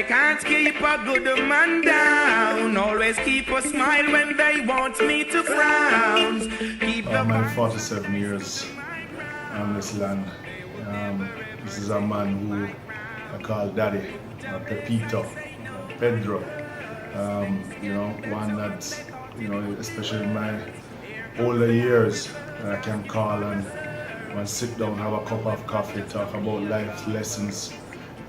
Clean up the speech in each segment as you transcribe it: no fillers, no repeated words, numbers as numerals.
they can't keep a good man down. Always keep a smile when they want me to frown. Keep the My 47 years on this land. This is a man who I call Daddy, Pepito, Pedro. One that, especially in my older years, I can call and sit down, have a cup of coffee, talk about life lessons.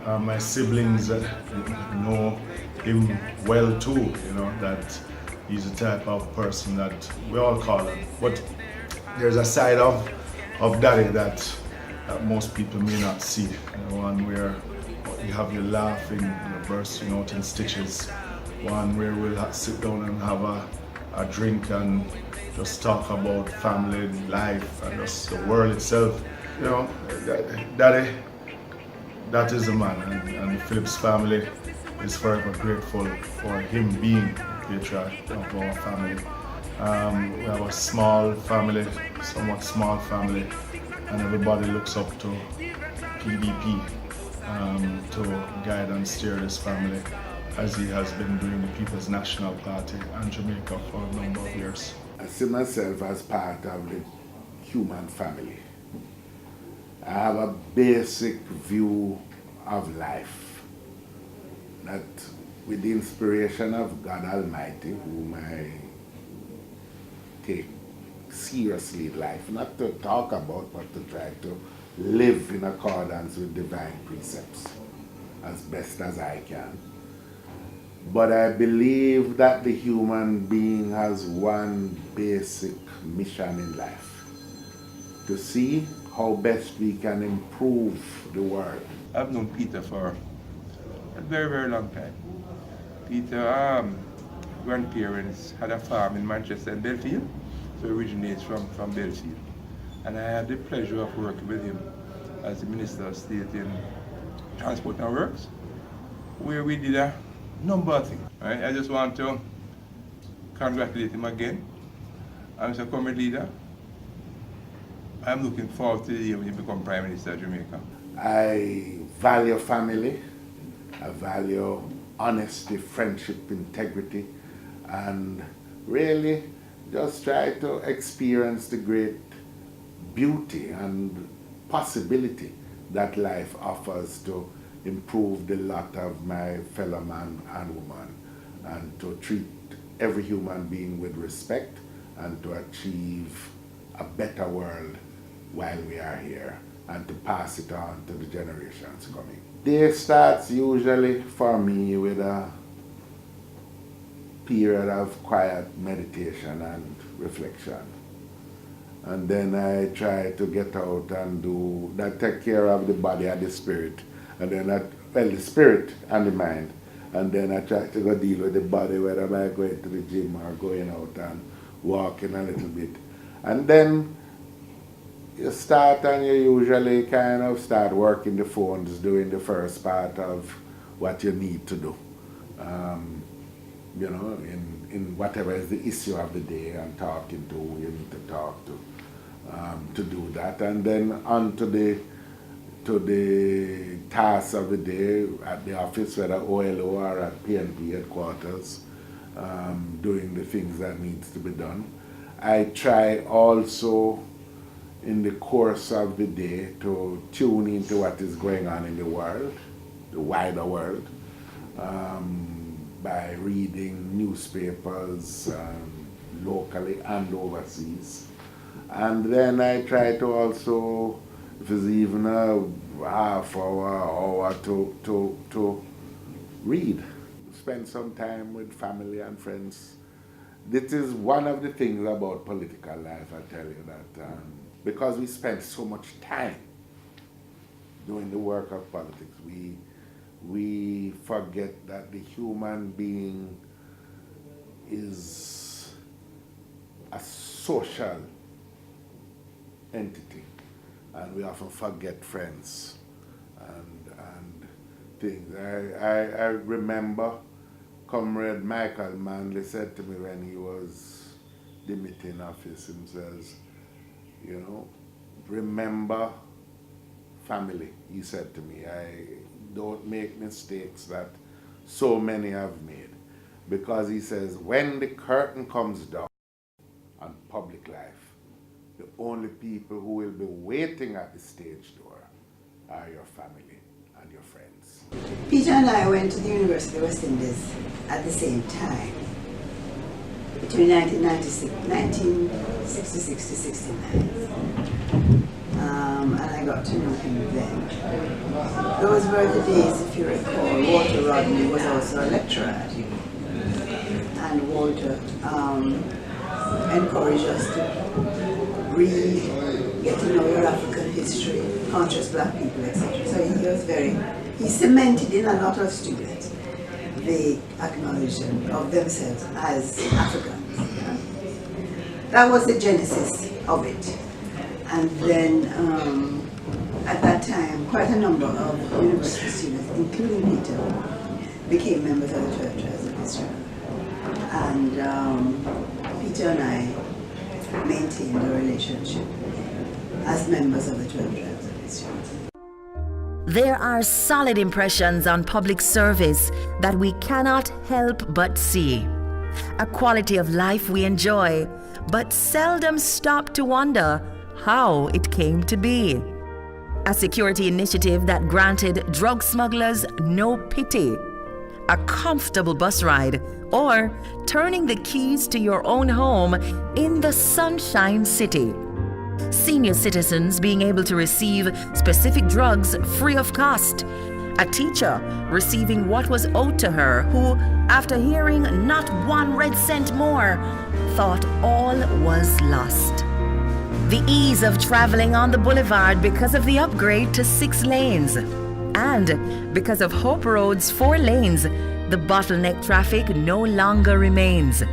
My siblings know him well too, that he's the type of person that we all call him. But there's a side of Daddy that most people may not see. One where you have your laughing, bursting out in stitches. One where we'll sit down and have a drink and just talk about family, life, and just the world itself. Daddy, that is the man, and the Phillips family is forever grateful for him being the patriarch of our family. We have a small family, somewhat small family, and everybody looks up to PDP to guide and steer this family, as he has been doing the People's National Party and Jamaica for a number of years. I see myself as part of the human family. I have a basic view of life that, with the inspiration of God Almighty, whom I take seriously in life, not to talk about, but to try to live in accordance with divine precepts as best as I can. But I believe that the human being has one basic mission in life: to see how best we can improve the world. I've known Peter for a very, very long time. Peter, grandparents had a farm in Manchester and Belfield, so he originates from Belfield. And I had the pleasure of working with him as the Minister of State in Transport and Works, where we did a number of things. Right? I just want to congratulate him again. I'm Mr. Comrade Leader. I'm looking forward to the day when you become Prime Minister of Jamaica. I value family, I value honesty, friendship, integrity, and really just try to experience the great beauty and possibility that life offers to improve the lot of my fellow man and woman, and to treat every human being with respect, and to achieve a better world while we are here, and to pass it on to the generations coming. Day starts usually for me with a period of quiet meditation and reflection. And then I try to get out and do that, take care of the body and the spirit, and then the spirit and the mind. And then I try to go deal with the body, whether by going to the gym or going out and walking a little bit. And then you start, and you usually kind of start working the phones, doing the first part of what you need to do. In whatever is the issue of the day, and talking to who you need to talk to do that. And then on to the tasks of the day at the office, whether OLO or at PNP headquarters, doing the things that needs to be done. I try also in the course of the day to tune into what is going on in the world, the wider world, by reading newspapers locally and overseas. And then I try to also, if it's even a half hour to read. Spend some time with family and friends. This is one of the things about political life, I tell you, that because we spend so much time doing the work of politics, we forget that the human being is a social entity, and we often forget friends and things. I remember Comrade Michael Manley said to me when he was demitting office, he says, remember family, he said to me. I don't make mistakes that so many have made. Because he says, when the curtain comes down on public life, the only people who will be waiting at the stage door are your family and your friends. Peter and I went to the University of West Indies at the same time, between 1966 to 69. And I got to know him then. Those were the days, if you recall, Walter Rodney was also a lecturer at UW. And Walter encouraged us to read, get to know your African history, conscious black people, etc. So he cemented in a lot of students the acknowledgement of themselves as Africans. Yeah? That was the genesis of it. And then at that time, quite a number of university students, including Peter, became members of the Twelve Tribes of Israel. And Peter and I maintained a relationship as members of the 12 Tribes of Israel. There are solid impressions on public service that we cannot help but see. A quality of life we enjoy, but seldom stop to wonder how it came to be. A security initiative that granted drug smugglers no pity. A comfortable bus ride, or turning the keys to your own home in the Sunshine City. Senior citizens being able to receive specific drugs free of cost. A teacher receiving what was owed to her who, after hearing not 1 red cent more, thought all was lost. The ease of traveling on the boulevard because of the upgrade to 6 lanes. And because of Hope Road's 4 lanes, the bottleneck traffic no longer remains.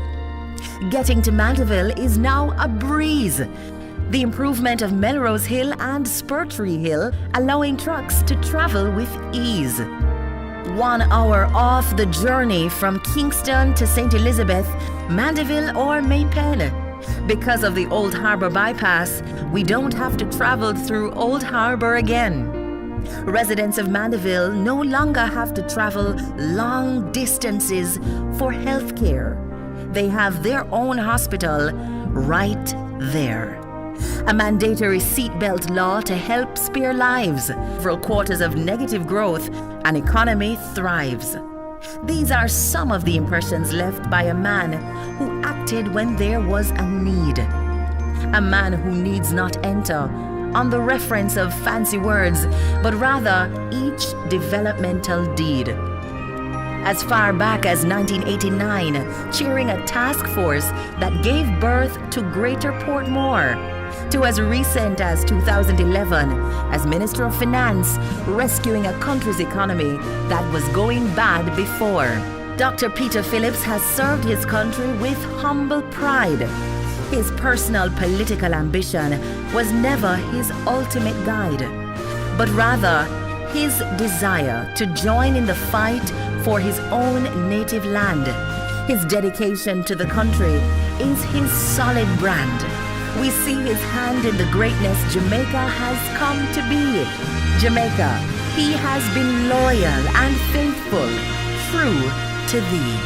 Getting to Mandeville is now a breeze. The improvement of Melrose Hill and Spurtree Hill allowing trucks to travel with ease. 1 hour off the journey from Kingston to St. Elizabeth, Mandeville or Maypen. Because of the Old Harbor bypass, we don't have to travel through Old Harbor again. Residents of Mandeville no longer have to travel long distances for health care. They have their own hospital right there. A mandatory seatbelt law to help spare lives. Several quarters of negative growth, an economy thrives. These are some of the impressions left by a man who acted when there was a need. A man who needs not enter on the reference of fancy words, but rather each developmental deed. As far back as 1989, chairing a task force that gave birth to Greater Portmore, to as recent as 2011 as Minister of Finance, rescuing a country's economy that was going bad before. Dr. Peter Phillips has served his country with humble pride. His personal political ambition was never his ultimate guide, but rather his desire to join in the fight for his own native land. His dedication to the country is his solid brand. We see his hand in the greatness Jamaica has come to be. Jamaica, he has been loyal and faithful, true to thee.